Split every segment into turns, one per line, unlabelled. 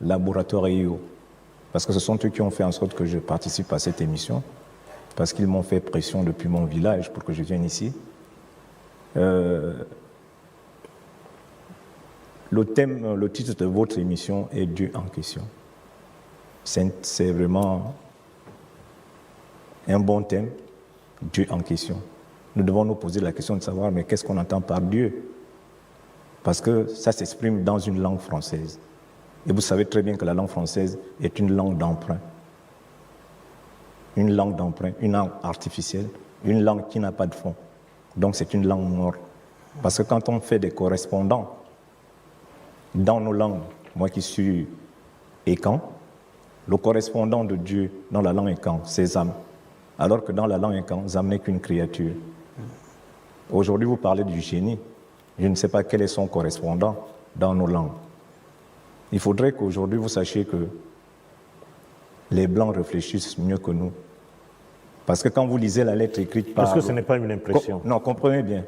laboratoire EIO, parce que ce sont eux qui ont fait en sorte que je participe à cette émission, parce qu'ils m'ont fait pression depuis mon village pour que je vienne ici. Le titre de votre émission est Dieu en question. C'est vraiment un bon thème, Dieu en question. Nous devons nous poser la question de savoir, mais qu'est-ce qu'on entend par Dieu? Parce que ça s'exprime dans une langue française. Et vous savez très bien que la langue française est une langue d'emprunt. Une langue d'emprunt, une langue artificielle, une langue qui n'a pas de fond. Donc c'est une langue morte. Parce que quand on fait des correspondants dans nos langues, moi qui suis Ekan, le correspondant de Dieu dans la langue Ekan, c'est Zam. Alors que dans la langue Ekan, Zam n'est qu'une créature. Aujourd'hui, vous parlez du génie. Je ne sais pas quel est son correspondant dans nos langues. Il faudrait qu'aujourd'hui, vous sachiez que les Blancs réfléchissent mieux que nous. Parce que quand vous lisez la lettre écrite par...
Parce que ce n'est pas une impression.
Non, comprenez bien.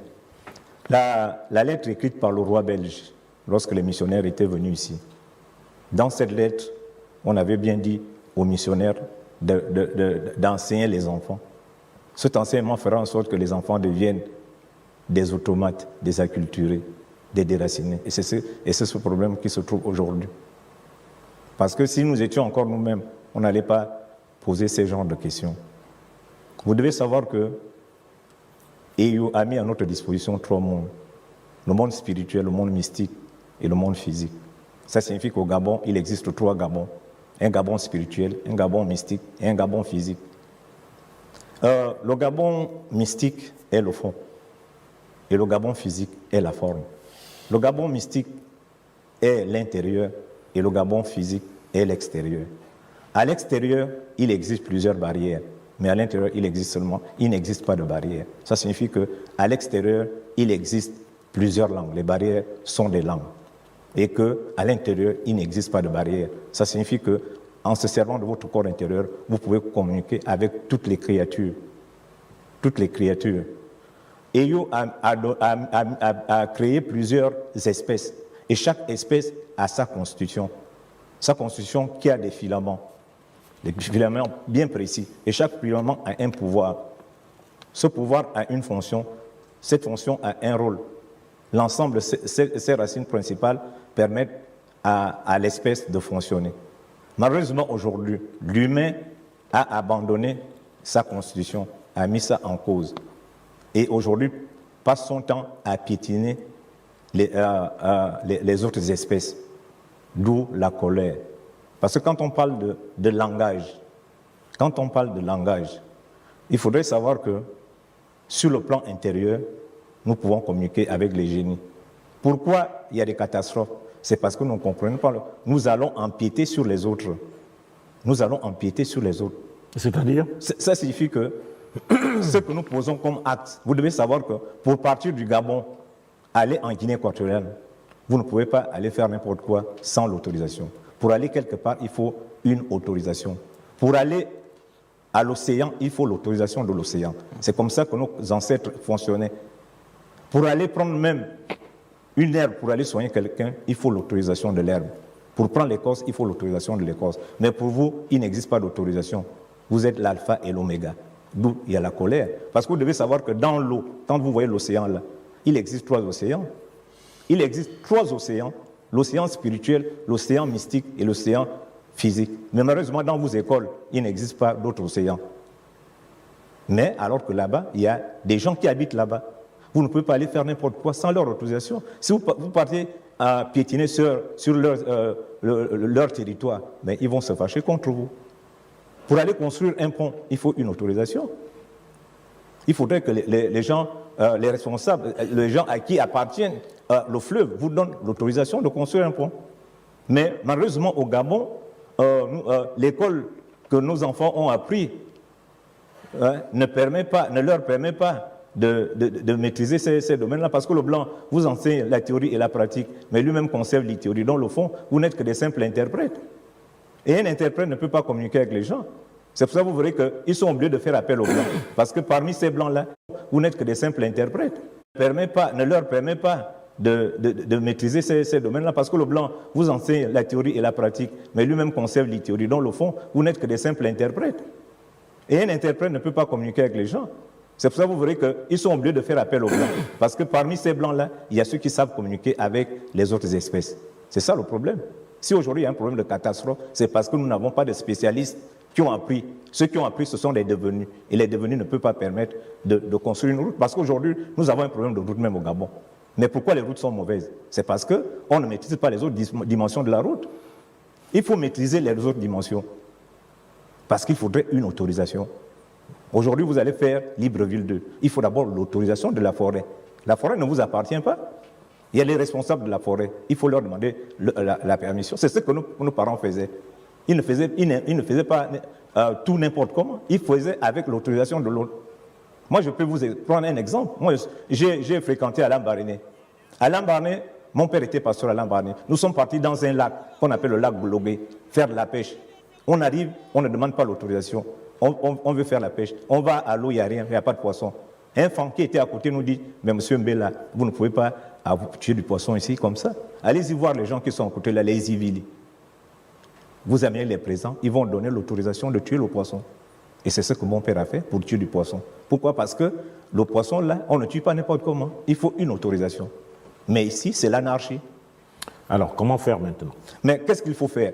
La lettre écrite par le roi belge, lorsque les missionnaires étaient venus ici, dans cette lettre, on avait bien dit aux missionnaires d'enseigner les enfants. Cet enseignement fera en sorte que les enfants deviennent des automates, des acculturés, des déracinés. Et c'est ce problème qui se trouve aujourd'hui. Parce que si nous étions encore nous-mêmes, on n'allait pas poser ce genre de questions. Vous devez savoir que EU a mis à notre disposition 3 mondes. Le monde spirituel, le monde mystique et le monde physique. Ça signifie qu'au Gabon, il existe 3 Gabons. Un Gabon spirituel, un Gabon mystique et un Gabon physique. Le Gabon mystique est le fond. Et le Gabon physique est la forme. Le Gabon mystique est l'intérieur et le Gabon physique est l'extérieur. À l'extérieur, il existe plusieurs barrières, mais à l'intérieur, il n'existe pas de barrières. Ça signifie qu'à l'extérieur, il existe plusieurs langues. Les barrières sont des langues. Et qu'à l'intérieur, il n'existe pas de barrières. Ça signifie qu'en se servant de votre corps intérieur, vous pouvez communiquer avec toutes les créatures. Toutes les créatures. EIO a créé plusieurs espèces. Et chaque espèce a sa constitution. Sa constitution qui a des filaments. Des filaments bien précis. Et chaque filament a un pouvoir. Ce pouvoir a une fonction. Cette fonction a un rôle. L'ensemble de ces racines principales permettent à l'espèce de fonctionner. Malheureusement, aujourd'hui, l'humain a abandonné sa constitution, a mis ça en cause. Et aujourd'hui, passe son temps à piétiner les autres espèces. D'où la colère. Parce que quand on parle de langage, il faudrait savoir que sur le plan intérieur, nous pouvons communiquer avec les génies. Pourquoi il y a des catastrophes? C'est parce que nous ne comprenons pas. Nous allons empiéter sur les autres. Nous allons empiéter sur les autres.
C'est-à-dire?
Ça signifie que ce que nous posons comme acte, vous devez savoir que pour partir du Gabon, aller en Guinée équatoriale, vous ne pouvez pas aller faire n'importe quoi sans l'autorisation. Pour aller quelque part, il faut une autorisation. Pour aller à l'océan, il faut l'autorisation de l'océan. C'est comme ça que nos ancêtres fonctionnaient. Pour aller prendre même une herbe, pour aller soigner quelqu'un, il faut l'autorisation de l'herbe. Pour prendre l'écorce, il faut l'autorisation de l'écorce. Mais pour vous, il n'existe pas d'autorisation. Vous êtes l'alpha et l'oméga. D'où il y a la colère. Parce que vous devez savoir que dans l'eau, quand vous voyez l'océan là, il existe 3 océans. Il existe 3 océans. L'océan spirituel, l'océan mystique et l'océan physique. Mais malheureusement, dans vos écoles, il n'existe pas d'autres océans. Mais alors que là-bas, il y a des gens qui habitent là-bas. Vous ne pouvez pas aller faire n'importe quoi sans leur autorisation. Si vous partez à piétiner sur leur territoire, mais ils vont se fâcher contre vous. Pour aller construire un pont, il faut une autorisation. Il faudrait que les gens, les responsables, les gens à qui appartiennent le fleuve vous donnent l'autorisation de construire un pont. Mais malheureusement, au Gabon, l'école que nos enfants ont appris ne leur permet pas de maîtriser ces domaines-là, parce que le blanc vous enseigne la théorie et la pratique, mais lui-même conserve les théories. Dans le fond, vous n'êtes que des simples interprètes. Et un interprète ne peut pas communiquer avec les gens. C'est pour ça que vous verrez qu'ils sont obligés de faire appel aux blancs. Parce que parmi ces blancs-là, vous n'êtes que des simples interprètes. Ne leur permet pas de maîtriser ces domaines-là, parce que le blanc vous enseigne la théorie et la pratique, mais lui-même conserve les théories. Dans le fond, vous n'êtes que des simples interprètes. Et un interprète ne peut pas communiquer avec les gens. C'est pour ça que vous verrez qu'ils sont obligés de faire appel aux blancs. Parce que parmi ces blancs-là, il y a ceux qui savent communiquer avec les autres espèces. C'est ça le problème. Si aujourd'hui il y a un problème de catastrophe, c'est parce que nous n'avons pas de spécialistes qui ont appris. Ceux qui ont appris, ce sont les devenus. Et les devenus ne peuvent pas permettre de construire une route. Parce qu'aujourd'hui, nous avons un problème de route même au Gabon. Mais pourquoi les routes sont mauvaises? C'est parce qu'on ne maîtrise pas les autres dimensions de la route. Il faut maîtriser les autres dimensions. Parce qu'il faudrait une autorisation. Aujourd'hui, vous allez faire Libreville 2. Il faut d'abord l'autorisation de la forêt. La forêt ne vous appartient pas. Il y a les responsables de la forêt. Il faut leur demander la permission. C'est ce que nos parents faisaient. Ils ne faisaient pas tout n'importe comment. Ils faisaient avec l'autorisation de l'autre. Moi, je peux vous prendre un exemple. Moi, j'ai fréquenté Alain Barné. Alain Barné, mon père était pasteur à Alain Barné. Nous sommes partis dans un lac qu'on appelle le lac Boulogué, faire de la pêche. On arrive, on ne demande pas l'autorisation. On veut faire la pêche. On va à l'eau, il n'y a rien, il n'y a pas de poisson. Un femme qui était à côté nous dit, mais monsieur Mbela, vous ne pouvez pas tuer du poisson ici comme ça. Allez-y voir les gens qui sont à côté là, les Ivili. Vous amenez les présents, ils vont donner l'autorisation de tuer le poisson. Et c'est ce que mon père a fait pour tuer du poisson. Pourquoi? Parce que le poisson là, on ne tue pas n'importe comment. Il faut une autorisation. Mais ici, c'est l'anarchie.
Alors, comment faire maintenant? Mais
qu'est-ce qu'il faut faire?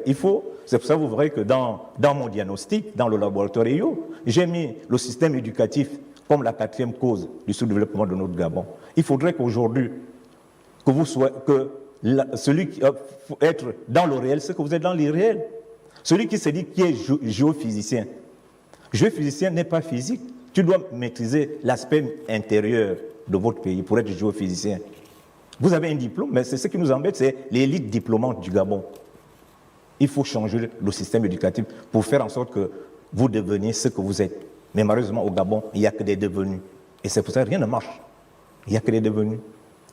C'est pour ça que vous verrez que dans mon diagnostic, dans le laboratoire EO, j'ai mis le système éducatif comme la 4e cause du sous-développement de notre Gabon. Il faudrait qu'aujourd'hui, celui qui être dans le réel, c'est que vous êtes dans l'irréel. Celui qui se dit qui est géophysicien. Géophysicien n'est pas physique. Tu dois maîtriser l'aspect intérieur de votre pays pour être géophysicien. Vous avez un diplôme, mais c'est ce qui nous embête, c'est l'élite diplômante du Gabon. Il faut changer le système éducatif pour faire en sorte que vous deveniez ce que vous êtes. Mais malheureusement, au Gabon, il n'y a que des devenus. Et c'est pour ça que rien ne marche. Il n'y a que des devenus.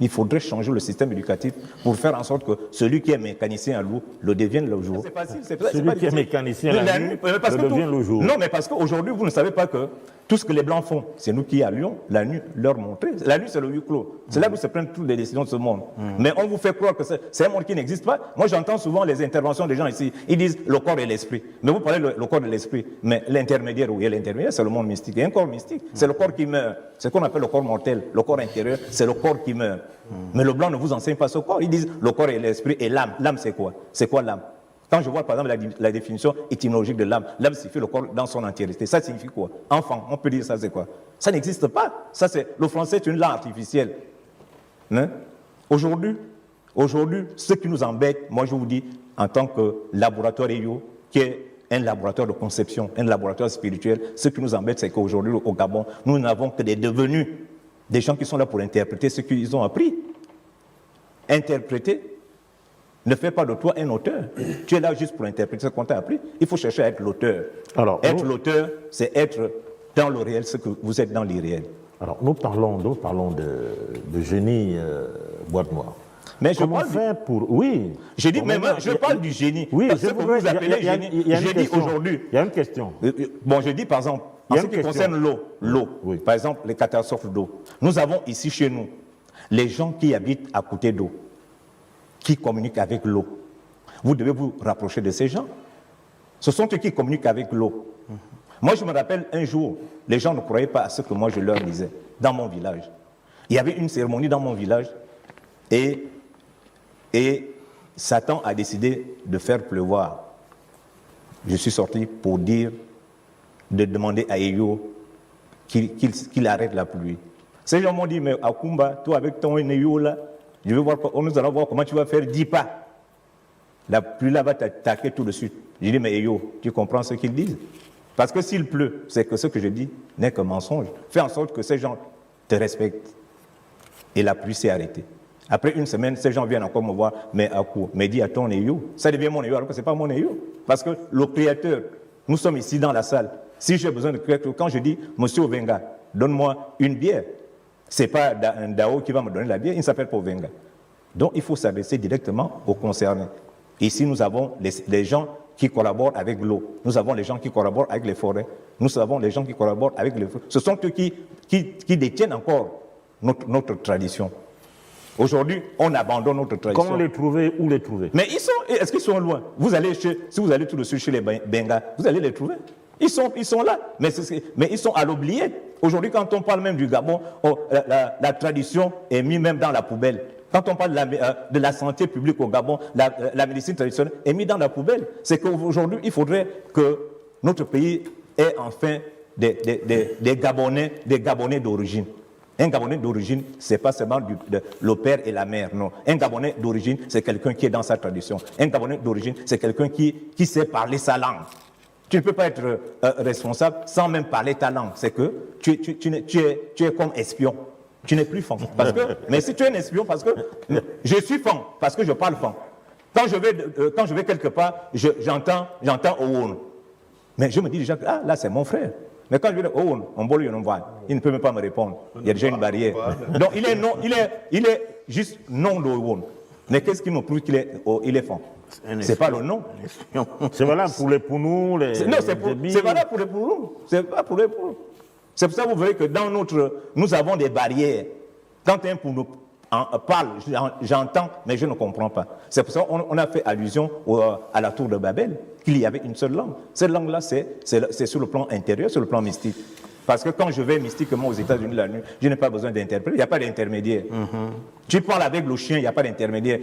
Il faudrait changer le système éducatif pour faire en sorte que celui qui est mécanicien à l'eau le devienne le jour.
C'est facile, celui qui est mécanicien à l'eau le devienne le jour.
Non, mais parce qu'aujourd'hui, vous ne savez pas que tout ce que les Blancs font, c'est nous qui allions la nuit leur montrer. La nuit, c'est le huis clos. C'est là où se prennent toutes les décisions de ce monde. Mais on vous fait croire que c'est un monde qui n'existe pas. Moi, j'entends souvent les interventions des gens ici. Ils disent le corps et l'esprit. Mais vous parlez le corps et l'esprit. Mais l'intermédiaire, où il y a l'intermédiaire, c'est le monde mystique. Il y a un corps mystique. C'est le corps qui meurt. C'est ce qu'on appelle le corps mortel. Le corps intérieur, c'est le corps qui meurt. Mais le blanc ne vous enseigne pas ce corps. Ils disent le corps et l'esprit et l'âme. L'âme, c'est quoi? C'est quoi l'âme? Quand je vois par exemple la définition étymologique de l'âme, l'âme signifie le corps dans son entièreté. Ça signifie quoi? Enfant, on peut dire ça, c'est quoi? Ça n'existe pas. Le français est une langue artificielle. Hein? Aujourd'hui, ce qui nous embête, moi je vous dis, en tant que laboratoire EO, qui est un laboratoire de conception, un laboratoire spirituel, ce qui nous embête, c'est qu'aujourd'hui, au Gabon, nous n'avons que des devenus, des gens qui sont là pour interpréter ce qu'ils ont appris. Interpréter ne fait pas de toi un auteur. Tu es là juste pour interpréter ce qu'on t'a appris. Il faut chercher à être l'auteur. Être l'auteur, c'est être dans le réel ce que vous êtes dans l'irréel.
Alors, nous parlons de génie boîte noire.
Mais je parle
Oui.
Je parle du génie.
Oui,
ce que vous appelez génie. J'ai dit aujourd'hui.
Il y a une question.
Bon, je dis par exemple, en ce qui concerne l'eau,
oui.
Par exemple, les catastrophes d'eau. Nous avons ici chez nous les gens qui habitent à côté d'eau, qui communiquent avec l'eau. Vous devez vous rapprocher de ces gens. Ce sont eux qui communiquent avec l'eau. Moi, je me rappelle un jour, les gens ne croyaient pas à ce que moi je leur disais dans mon village. Il y avait une cérémonie dans mon village et Satan a décidé de faire pleuvoir. Je suis sorti pour de demander à Eyo qu'il arrête la pluie. Ces gens m'ont dit, mais Akumba, toi avec ton Eyo là, nous allons voir comment tu vas faire 10 pas. La pluie là va t'attaquer tout de suite. J'ai dit, mais Eyo, tu comprends ce qu'ils disent? Parce que s'il pleut, c'est que ce que je dis n'est qu'un mensonge. Fais en sorte que ces gens te respectent. Et la pluie s'est arrêtée. Après une semaine, ces gens viennent encore me voir, mais à quoi? Mais dis à ton Eyo. Ça devient mon Eyo alors que ce n'est pas mon Eyo. Parce que le Créateur, nous sommes ici dans la salle. Si j'ai besoin de Créateur, quand je dis, Monsieur Ovenga, donne-moi une bière, ce n'est pas un Dao qui va me donner la bière, il ne s'appelle pas Ovenga. Donc il faut s'adresser directement aux concernés. Ici, nous avons les gens qui collaborent avec l'eau. Nous avons les gens qui collaborent avec les forêts. Nous avons les gens qui collaborent avec les feux. Ce sont eux qui détiennent encore notre tradition. Aujourd'hui, on abandonne notre tradition.
Comment les trouver? Où les trouver?
Mais est-ce qu'ils sont loin? Si vous allez tout de suite chez les Bengas, vous allez les trouver. Ils sont là, mais ils sont à l'oublier. Aujourd'hui, quand on parle même du Gabon, la tradition est mise même dans la poubelle. Quand on parle de la santé publique au Gabon, la médecine traditionnelle est mise dans la poubelle. C'est qu'aujourd'hui, il faudrait que notre pays ait enfin des Gabonais d'origine. Un Gabonais d'origine, ce n'est pas seulement le père et la mère, non. Un Gabonais d'origine, c'est quelqu'un qui est dans sa tradition. Un Gabonais d'origine, c'est quelqu'un qui sait parler sa langue. Tu ne peux pas être responsable sans même parler ta langue. C'est que tu es comme espion. Tu n'es plus fan. Mais si tu es un espion, parce que je suis fan, parce que je parle fan. Quand je vais quelque part, j'entends Owon. Mais je me dis déjà que là c'est mon frère. Mais quand je dis Owon, il ne peut même pas me répondre. Il y a déjà une barrière. Donc il est juste non d'Owon. Mais qu'est-ce qui me prouve qu'il est fan? C'est pas le nom.
C'est valable pour les Pounou,
Non, c'est valable pour les Pounou. C'est pas pour les Pounou. C'est pour ça que vous voyez que nous avons des barrières. Quand un Pounou parle, j'entends, mais je ne comprends pas. C'est pour ça qu'on a fait allusion à la tour de Babel, qu'il y avait une seule langue. Cette langue-là, c'est sur le plan intérieur, sur le plan mystique. Parce que quand je vais mystiquement aux États-Unis la nuit, je n'ai pas besoin d'interpréter, il n'y a pas d'intermédiaire. Tu parles avec le chien, il n'y a pas d'intermédiaire.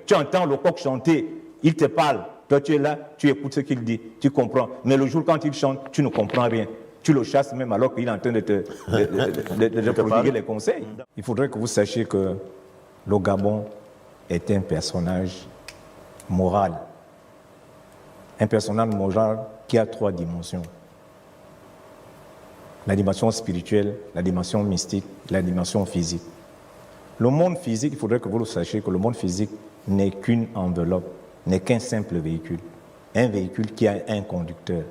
Tu entends le coq chanter, il te parle. Toi, tu es là, tu écoutes ce qu'il dit, tu comprends. Mais le jour quand il chante, tu ne comprends rien. Tu le chasses même alors qu'il est en train de te prodiguer les conseils. Il faudrait que vous sachiez que le Gabon est un personnage moral. Un personnage moral qui a 3 dimensions. La dimension spirituelle, la dimension mystique, la dimension physique. Le monde physique, il faudrait que vous le sachiez que le monde physique n'est qu'une enveloppe, n'est qu'un simple véhicule. Un véhicule qui a un conducteur.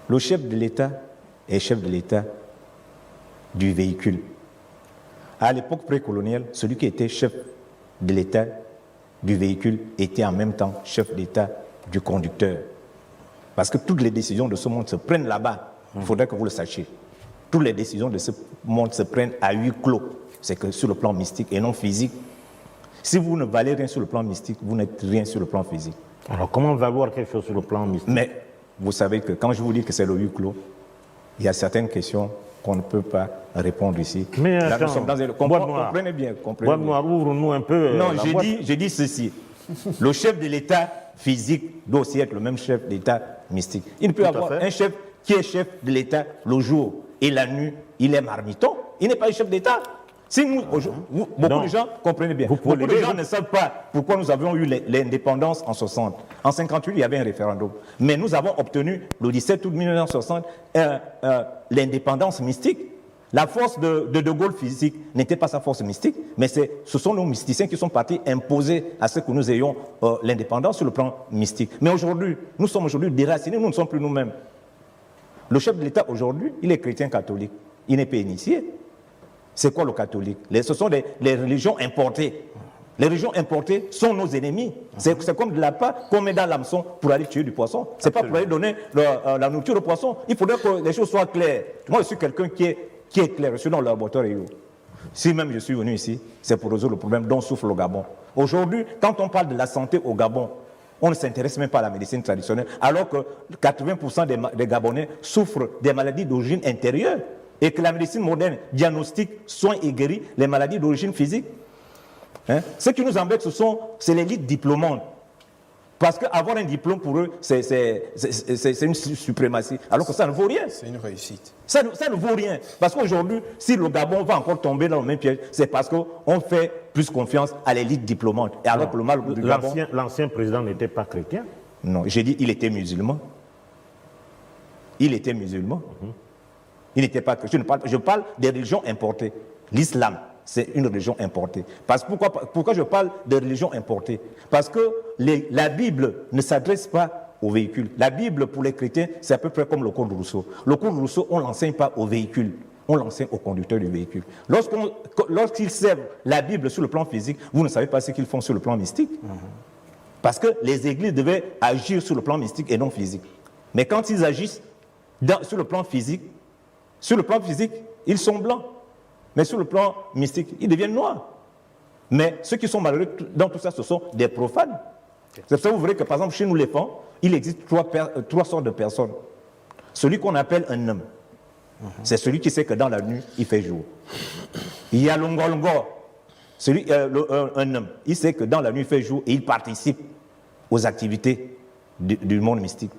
Le chef de l'État est chef de l'État du véhicule. À l'époque précoloniale, celui qui était chef de l'État du véhicule était en même temps chef d'État du conducteur. Parce que toutes les décisions de ce monde se prennent là-bas. Il faudrait que vous le sachiez. Toutes les décisions de ce monde se prennent à huis clos. C'est que sur le plan mystique et non physique. Si vous ne valez rien sur le plan mystique, vous n'êtes rien sur le plan physique.
Alors comment valoir quelque chose sur le plan mystique?
Mais vous savez que quand je vous dis que c'est le huis clos, il y a certaines questions qu'on ne peut pas répondre ici.
Mais
là,
attends,
nous sommes dans une... Comprenez bien.
Boîte noire, ouvre-nous un peu.
Non, j'ai dit ceci. Le chef de l'État physique doit aussi être le même chef d'État mystique. Il ne peut avoir un chef qui est chef de l'État le jour et la nuit, il est marmiton. Il n'est pas un chef d'État. Si nous, beaucoup de gens, comprenez bien, beaucoup de gens ne savent pas pourquoi nous avions eu l'indépendance en 60. En 58, il y avait un référendum. Mais nous avons obtenu, le 17 août 1960, l'indépendance mystique. La force de Gaulle physique n'était pas sa force mystique, mais ce sont nos mysticiens qui sont partis imposer à ce que nous ayons l'indépendance sur le plan mystique. Mais aujourd'hui, nous sommes aujourd'hui déracinés, nous ne sommes plus nous-mêmes. Le chef de l'État aujourd'hui, il est chrétien catholique. Il n'est pas initié. C'est quoi le catholique? Ce sont les religions importées. Les religions importées sont nos ennemis. C'est comme de la pâte qu'on met dans l'hameçon pour aller tuer du poisson. C'est pas pour aller donner la nourriture au poisson. Il faudrait que les choses soient claires. Moi, je suis quelqu'un qui est clair. Je suis dans le laboratoire. Si même je suis venu ici, c'est pour résoudre le problème dont souffre le Gabon. Aujourd'hui, quand on parle de la santé au Gabon, on ne s'intéresse même pas à la médecine traditionnelle, alors que 80% des Gabonais souffrent des maladies d'origine intérieure et que la médecine moderne diagnostique, soigne et guérit les maladies d'origine physique. Ce qui nous embête, c'est l'élite diplômante. Parce qu'avoir un diplôme pour eux, c'est une suprématie, alors que ça ne vaut rien.
C'est une réussite.
Ça ne vaut rien. Parce qu'aujourd'hui, si le Gabon va encore tomber dans le même piège, c'est parce qu'on fait plus confiance à l'élite diplômante. Et alors que le mal du Gabon...
L'ancien président n'était pas chrétien?
Non, j'ai dit il était musulman. Il était musulman. Il n'était pas chrétien. Je parle des religions importées. L'islam, c'est une religion importée. Pourquoi je parle de religion importée? Parce que la Bible ne s'adresse pas aux véhicules. La Bible, pour les chrétiens, c'est à peu près comme le Code de Rousseau. Le Code de Rousseau, on ne l'enseigne pas aux véhicules. On l'enseigne au conducteur du véhicule. Lorsqu'ils servent la Bible sur le plan physique, vous ne savez pas ce qu'ils font sur le plan mystique. Parce que les églises devaient agir sur le plan mystique et non physique. Mais quand ils agissent sur le plan physique, ils sont blancs. Mais sur le plan mystique, ils deviennent noirs. Mais ceux qui sont malheureux dans tout ça, ce sont des profanes. C'est pour ça que vous verrez que, par exemple, chez nous, les femmes, il existe trois sortes de personnes. Celui qu'on appelle un homme, c'est celui qui sait que dans la nuit, il fait jour. Il y a l'ongolongo, un homme, il sait que dans la nuit, il fait jour et il participe aux activités du monde mystique.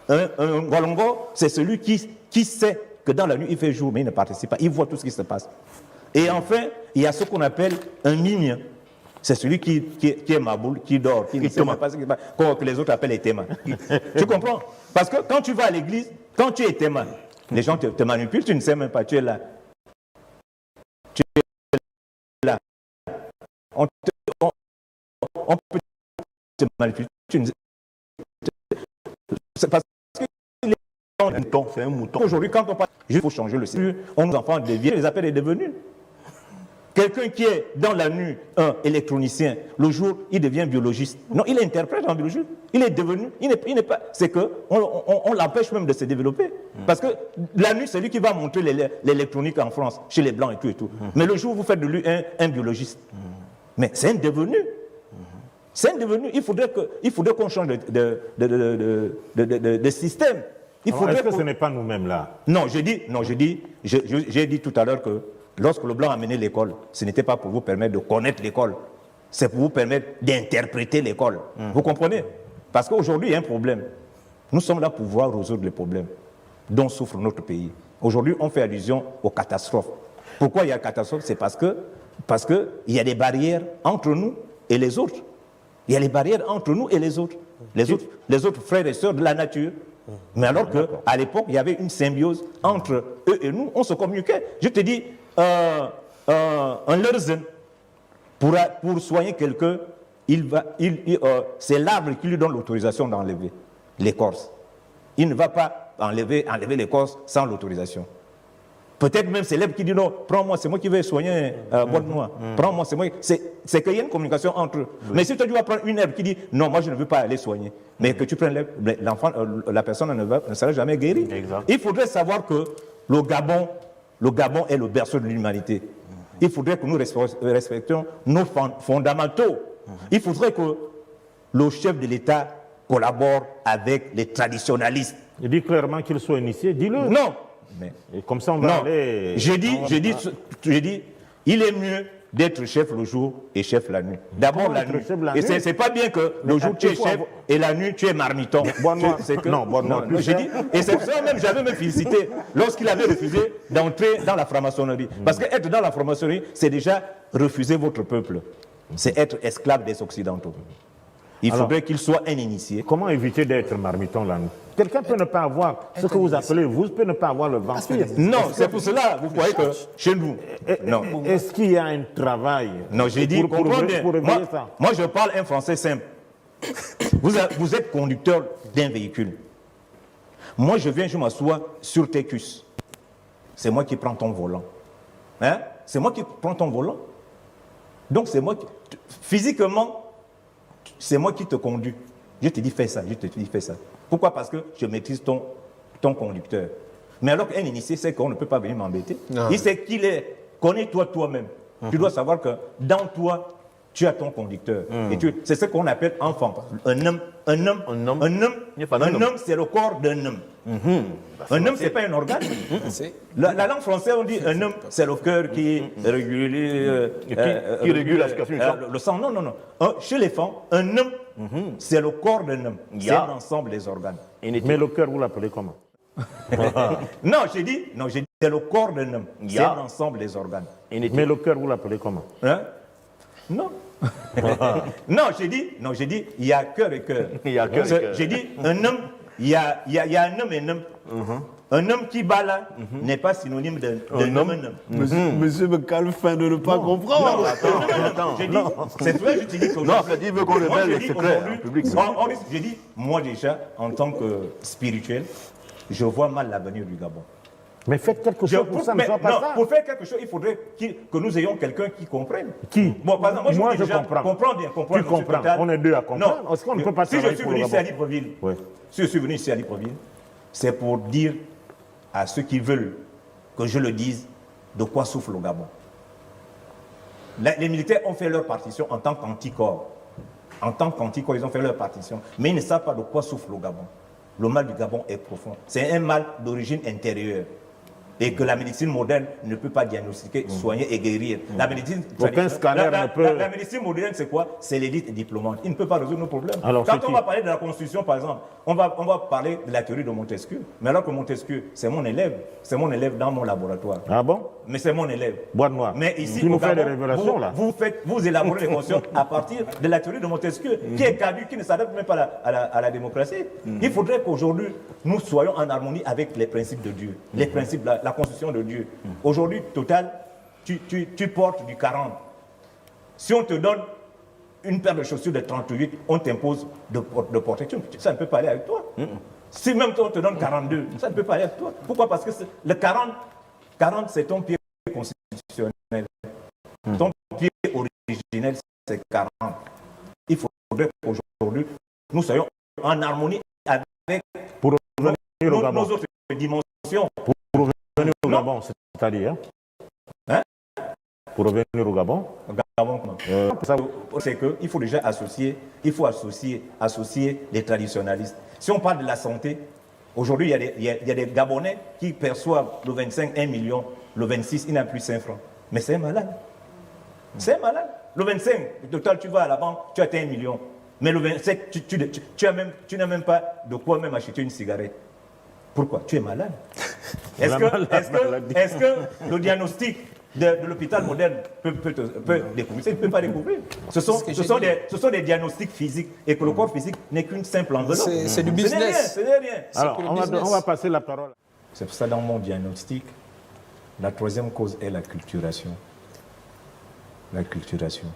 Un ngolongo, c'est celui qui sait que dans la nuit, il fait jour, mais il ne participe pas. Il voit tout ce qui se passe. Et enfin, il y a ce qu'on appelle un mimien. C'est celui qui est maboule, qui dort, qui ne sait pas ce qui se passe, que les autres appellent étéma. Tu comprends? Parce que quand tu vas à l'église, quand tu es étéma, les gens te manipulent, tu ne sais même pas, tu es là. Tu es là. On peut te manipuler. C'est parce que
c'est un mouton.
Aujourd'hui, quand on parle, il faut changer le système. On nous enfants deviennent, les appelle des devenus. Quelqu'un qui est dans la nuit un électronicien, le jour, il devient biologiste. Non, il est interprète en biologie. Il est devenu, il n'est pas. C'est que on l'empêche même de se développer. Parce que la nuit, c'est lui qui va montrer l'électronique en France, chez les Blancs et tout et tout. Mais le jour, vous faites de lui un biologiste. Mais c'est un devenu. C'est un devenu. Il faudrait qu'on change de système.
Est-ce que ce n'est pas nous-mêmes là?
Non, j'ai dit tout à l'heure que lorsque le blanc a mené l'école, ce n'était pas pour vous permettre de connaître l'école, c'est pour vous permettre d'interpréter l'école. Vous comprenez? Parce qu'aujourd'hui, il y a un problème. Nous sommes là pour pouvoir résoudre les problèmes dont souffre notre pays. Aujourd'hui, on fait allusion aux catastrophes. Pourquoi il y a catastrophe? C'est parce qu'il y a des barrières entre nous et les autres. Il y a des barrières entre nous et les autres. Les autres frères et sœurs de la nature. Mais alors qu'à l'époque, il y avait une symbiose entre eux et nous, on se communiquait. Je te dis, un Lerzen, pour soigner quelqu'un, c'est l'arbre qui lui donne l'autorisation d'enlever l'écorce. Il ne va pas enlever l'écorce sans l'autorisation. Peut-être même c'est l'herbe qui dit non, prends-moi, c'est moi qui vais soigner Bois-de-Noix. Prends-moi, c'est moi. C'est qu'il y a une communication entre eux. Oui. Mais si toi tu vas prendre une herbe qui dit non, moi je ne veux pas aller soigner, mais que tu prennes l'herbe, l'enfant, la personne ne sera jamais guérie. Exact. Il faudrait savoir que le Gabon est le berceau de l'humanité. Il faudrait que nous respections nos fondamentaux. Il faudrait que le chef de l'État collabore avec les traditionalistes.
Il dit clairement qu'il soit initié, dis-le.
Non.
Mais, et comme ça, on va aller...
J'ai dit, il est mieux d'être chef le jour et chef la nuit. D'abord la nuit. Et c'est pas bien que le jour tu es chef et la nuit tu es marmiton. J'ai dit, et c'est pour ça même j'avais me félicité lorsqu'il avait refusé d'entrer dans la franc-maçonnerie. Parce qu'être dans la franc-maçonnerie, c'est déjà refuser votre peuple. C'est être esclave des Occidentaux. Il faudrait qu'il soit un initié.
Comment éviter d'être marmiton la nuit? Quelqu'un peut ne pas avoir ce que vous appelez, vous peut ne pas avoir le vampire.
Non, c'est pour cela, vous croyez que chez nous... Non.
Est-ce qu'il y a un travail?
Non, j'ai dit, moi je parle un français simple. Vous êtes conducteur d'un véhicule. Moi je viens, je m'assois sur tes cuisses. C'est moi qui prends ton volant. Hein? C'est moi qui prends ton volant. Donc c'est moi qui... Physiquement, c'est moi qui te conduis. Je te dis fais ça, je te dis fais ça. Pourquoi? Parce que je maîtrise ton conducteur. Mais alors qu'un initié sait qu'on ne peut pas venir m'embêter. Il sait qu'il est. Connais-toi toi-même. Tu dois savoir que dans toi, tu as ton conducteur. Et c'est ce qu'on appelle enfant. Un homme, c'est le corps d'un homme. Un homme, c'est pas un organe. La langue française, on dit un homme, c'est le cœur qui régule,
qui régule la circulation.
Le sang. Non. Chez les femmes, un homme, c'est le corps d'un homme. C'est l'ensemble des organes.
Mais le cœur, vous l'appelez comment?
Non, j'ai dit, c'est le corps d'un homme. C'est l'ensemble des organes.
Mais le cœur, vous l'appelez comment?
Hein? Non. Non, j'ai dit, il y a cœur et cœur. J'ai dit, un homme, il y a un homme et un homme. Un homme qui bat là n'est pas synonyme d'un homme.
Monsieur me calme fin de ne pas comprendre.
Non, attends. J'ai dit, c'est toi, je te dis
non, il veut qu'on révèle les secrets en public.
J'ai dit, moi déjà, en tant que spirituel, je vois mal l'avenir du Gabon.
Mais faites quelque chose pour ça,
pour faire quelque chose, il faudrait que nous ayons quelqu'un qui comprenne.
Qui?
Bon, par exemple,
moi je comprends.
Comprends bien.
Tu comprends. On est deux à comprendre.
Non.
Est-ce qu'on ne peut pas
si je suis venu ici à Libreville, c'est pour dire à ceux qui veulent que je le dise de quoi souffre le Gabon. Les militaires ont fait leur partition en tant qu'anticorps. En tant qu'anticorps, ils ont fait leur partition. Mais ils ne savent pas de quoi souffre le Gabon. Le mal du Gabon est profond. C'est un mal d'origine intérieure. Et que la médecine moderne ne peut pas diagnostiquer, soigner et guérir. La médecine
Aucun scanner ne peut...
la médecine moderne, c'est quoi? C'est l'élite diplômante. Il ne peut pas résoudre nos problèmes.
Alors,
quand on va parler de la Constitution, par exemple, on va parler de la théorie de Montesquieu. Mais alors que Montesquieu, c'est mon élève dans mon laboratoire.
Ah bon?
Mais c'est mon élève.
Bois noir.
Mais ici,
tu nous
au
fais des
Gabon,
révélations, là.
vous élaborez les consciences à partir de la théorie de Montesquieu, qui est caduque, qui ne s'adapte même pas à la démocratie. Il faudrait qu'aujourd'hui, nous soyons en harmonie avec les principes de Dieu, les principes, la Constitution de Dieu. Aujourd'hui, Total, tu portes du 40. Si on te donne une paire de chaussures de 38, on t'impose de porter. Ça ne peut pas aller avec toi. Si même toi, on te donne 42, ça ne peut pas aller avec toi. Pourquoi? Parce que le 40, c'est ton pied constitutionnel. Ton pied originel, c'est 40. Il faudrait qu'aujourd'hui, nous soyons en harmonie avec
Pour revenir au Gabon.
nos autres dimensions.
Pour revenir au Gabon, c'est-à-dire Pour revenir au Gabon,
c'est qu'il faut déjà associer les traditionalistes. Si on parle de la santé, aujourd'hui, il y a des Gabonais qui perçoivent le 25, 1 million, le 26, il n'a plus 5 francs. Mais c'est un malade. C'est un malade. Le 25, total, tu vas à la banque, tu as 1 million. Mais le 27, tu n'as même pas de quoi même acheter une cigarette. Pourquoi? Tu es malade. Est-ce que le diagnostic de l'hôpital moderne peut découvrir? Il ne peut pas découvrir. Ce sont des diagnostics physiques et que le corps physique n'est qu'une simple enveloppe.
C'est du business.
Ce n'est rien.
alors on va passer la parole.
C'est pour ça, dans mon diagnostic, la troisième cause est la culturation. La culturation.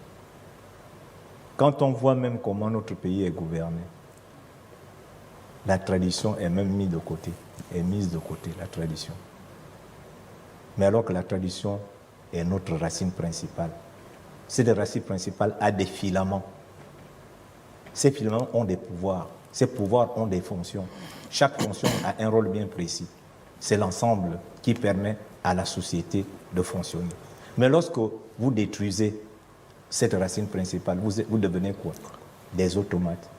Quand on voit même comment notre pays est gouverné, la tradition est même mise de côté. Est mise de côté, la tradition. Mais alors que la tradition est notre racine principale. Cette racine principale a des filaments. Ces filaments ont des pouvoirs. Ces pouvoirs ont des fonctions. Chaque fonction a un rôle bien précis. C'est l'ensemble qui permet à la société de fonctionner. Mais lorsque vous détruisez cette racine principale, vous devenez quoi? Des automates.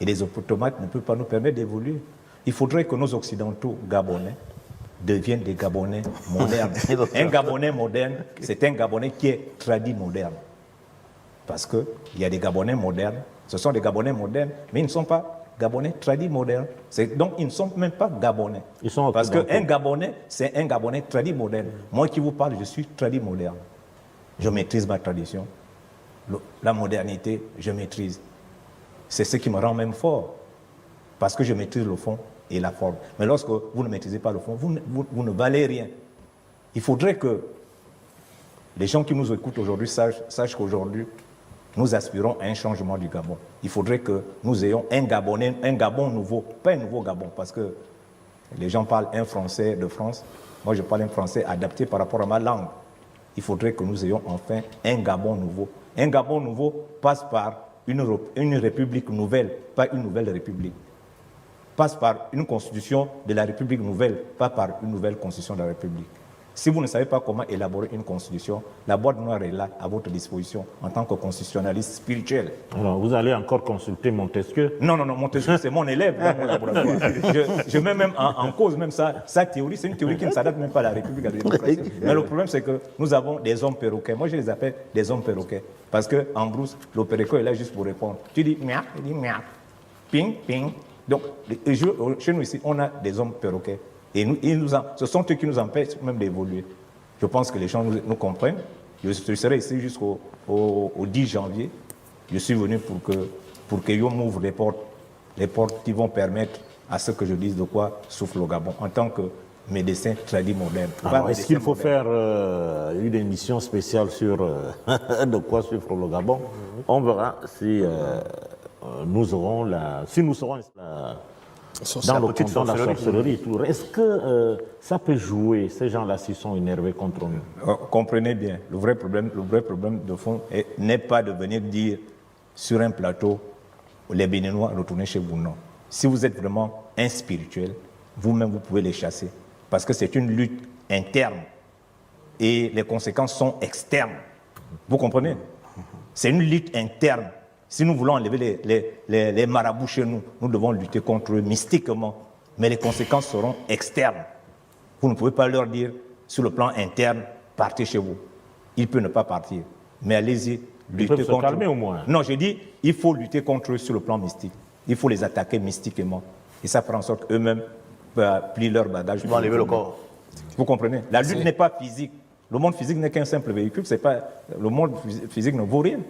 Et les automates ne peuvent pas nous permettre d'évoluer. Il faudrait que nos Occidentaux gabonais deviennent des Gabonais modernes. Un Gabonais moderne, c'est un Gabonais qui est tradit moderne. Parce qu'il y a des Gabonais modernes, ce sont des Gabonais modernes, mais ils ne sont pas Gabonais tradit modernes. Donc ils ne sont même pas Gabonais. Parce qu'un Gabonais, c'est un Gabonais tradit moderne. Moi qui vous parle, je suis tradit moderne. Je maîtrise ma tradition. La modernité, je maîtrise. C'est ce qui me rend même fort. Parce que je maîtrise le fond et la forme. Mais lorsque vous ne maîtrisez pas le fond, vous ne valez rien. Il faudrait que les gens qui nous écoutent aujourd'hui sachent qu'aujourd'hui, nous aspirons à un changement du Gabon. Il faudrait que nous ayons un Gabon nouveau, pas un nouveau Gabon, parce que les gens parlent un français de France. Moi, je parle un français adapté par rapport à ma langue. Il faudrait que nous ayons enfin un Gabon nouveau. Un Gabon nouveau passe par une république nouvelle, pas une nouvelle république. Passe par une constitution de la République nouvelle, pas par une nouvelle constitution de la République. Si vous ne savez pas comment élaborer une constitution, la boîte noire est là, à votre disposition, en tant que constitutionnaliste spirituel.
Alors, vous allez encore consulter Montesquieu?
Non, Montesquieu, c'est mon élève dans mon laboratoire. Je mets même en cause même sa théorie. C'est une théorie qui ne s'adapte même pas à la République, à la démocratie. Mais le problème, c'est que nous avons des hommes perroquets. Moi, je les appelle des hommes perroquets. Parce qu'en brousse, le perroquet est là juste pour répondre. Tu dis miaou, il dit miaou. Ping, ping. Donc, chez nous ici, on a des hommes perroquets. Et ce sont eux qui nous empêchent même d'évoluer. Je pense que les gens nous comprennent. Je serai ici jusqu'au 10 janvier. Je suis venu pour que Yo m'ouvre les portes qui vont permettre à ce que je dise de quoi souffre le Gabon en tant que médecin tradit moderne.
Est-ce qu'il faut faire une émission spéciale sur de quoi souffre le Gabon? On verra si nous serons dans le canton de la sorcellerie. Est-ce que ça peut jouer? Ces gens-là, s'ils sont énervés contre nous.
Comprenez bien, le vrai problème de fond n'est pas de venir dire sur un plateau les Béninois retournez chez vous. Non. Si vous êtes vraiment un spirituel, vous-même vous pouvez les chasser. Parce que c'est une lutte interne et les conséquences sont externes. Vous comprenez? C'est une lutte interne. Si nous voulons enlever les marabouts chez nous, nous devons lutter contre eux mystiquement. Mais les conséquences seront externes. Vous ne pouvez pas leur dire, sur le plan interne, partez chez vous. Ils peuvent ne pas partir. Mais allez-y, luttez
peuvent se
contre
calmer
eux.
au moins.
Non, je dis, il faut lutter contre eux sur le plan mystique. Il faut les attaquer mystiquement. Et ça fera en sorte qu'eux-mêmes plient leur bagage.
Ils vont enlever le corps.
Vous comprenez? La lutte n'est pas physique. Le monde physique n'est qu'un simple véhicule. C'est pas, le monde physique ne vaut rien.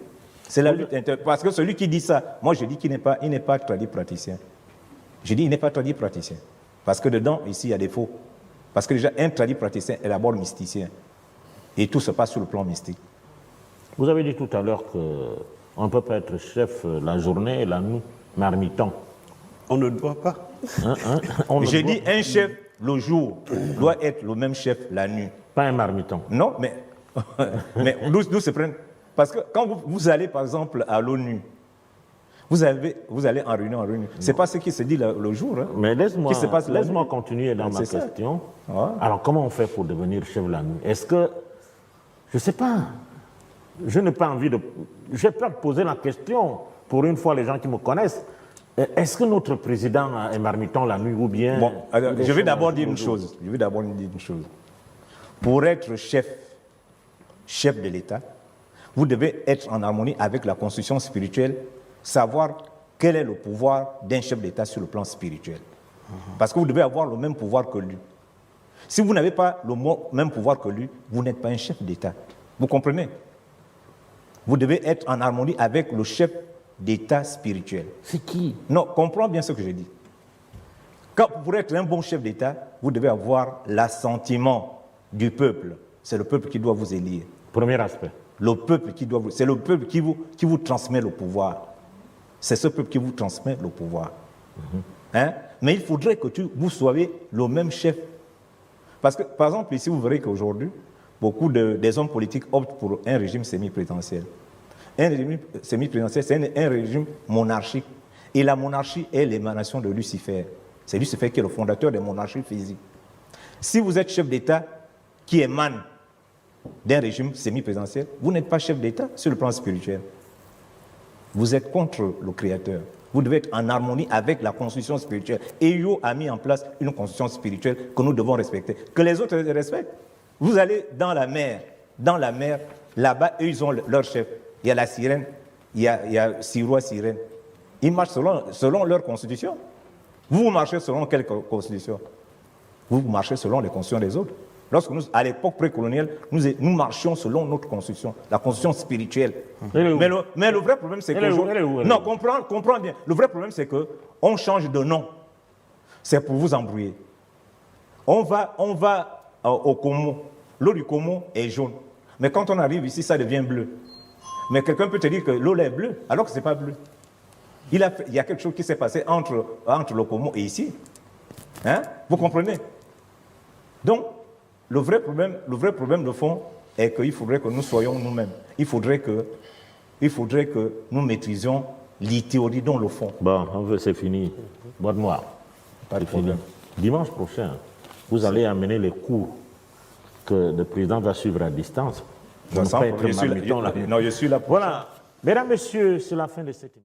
C'est la lutte intérieure. Parce que celui qui dit ça, moi je dis qu'il n'est pas tradit praticien. Je dis il n'est pas tradit praticien. Parce que dedans, ici, il y a des faux. Parce que déjà, un tradit praticien est d'abord mysticien. Et tout se passe sur le plan mystique.
Vous avez dit tout à l'heure qu'on ne peut pas être chef la journée et la nuit, marmiton.
On ne doit pas.
J'ai dit un chef, le jour, doit être le même chef la nuit.
Pas un marmiton.
Non, mais nous se prennent. Parce que quand vous allez, par exemple, à l'ONU, vous allez en réunion. Ce n'est pas ce qui se dit le jour. Hein,
mais
qui se passe la nuit.
laisse-moi continuer dans ma question.
Ouais.
Alors, comment on fait pour devenir chef la nuit? Est-ce que, je ne sais pas, je n'ai pas envie de... J'ai peur de poser la question, pour une fois les gens qui me connaissent. Est-ce que notre président est marmiton la nuit ou bien...
Bon, alors, je vais d'abord dire une chose. Pour être chef de l'État, vous devez être en harmonie avec la constitution spirituelle, savoir quel est le pouvoir d'un chef d'État sur le plan spirituel. Parce que vous devez avoir le même pouvoir que lui. Si vous n'avez pas le même pouvoir que lui, vous n'êtes pas un chef d'État. Vous comprenez? Vous devez être en harmonie avec le chef d'État spirituel.
C'est qui?
Non, comprends bien ce que je dis. Pour être un bon chef d'État, vous devez avoir l'assentiment du peuple. C'est le peuple qui doit vous élire.
Premier aspect.
Le peuple qui doit vous... C'est le peuple qui vous transmet le pouvoir. C'est ce peuple qui vous transmet le pouvoir. Hein? Mais il faudrait que vous soyez le même chef. Parce que, par exemple, ici, vous verrez qu'aujourd'hui, beaucoup des hommes politiques optent pour un régime semi-présidentiel. Un régime semi-présidentiel, c'est un régime monarchique. Et la monarchie est l'émanation de Lucifer. C'est Lucifer qui est le fondateur des monarchies physiques. Si vous êtes chef d'État qui émane d'un régime semi-présidentiel, vous n'êtes pas chef d'État sur le plan spirituel. Vous êtes contre le Créateur. Vous devez être en harmonie avec la constitution spirituelle. Et Yo a mis en place une constitution spirituelle que nous devons respecter. Que les autres respectent. Vous allez dans la mer, là-bas, eux, ils ont leur chef. Il y a la sirène, il y a Sirois, sirène. Ils marchent selon leur constitution. Vous marchez selon quelle constitution? Vous marchez selon les constitutions des autres. Lorsque nous, à l'époque précoloniale, nous marchions selon notre constitution, la constitution spirituelle. Mais le vrai problème, c'est que... Non, comprends bien. Le vrai problème, c'est qu'on change de nom. C'est pour vous embrouiller. On va au Congo. L'eau du Congo est jaune. Mais quand on arrive ici, ça devient bleu. Mais quelqu'un peut te dire que l'eau est bleue, alors que ce n'est pas bleu. Il y a quelque chose qui s'est passé entre le Congo et ici. Hein? Vous comprenez? Donc, le vrai problème de fond est qu'il faudrait que nous soyons nous-mêmes. Il faudrait que nous maîtrisions les théories dans le fond.
Bon, c'est fini. Boîte noire.
Pas de problème.
Dimanche prochain, vous allez amener les cours que le président va suivre à distance.
Je suis là.
Voilà. Mesdames, Messieurs, c'est la fin de cette émission.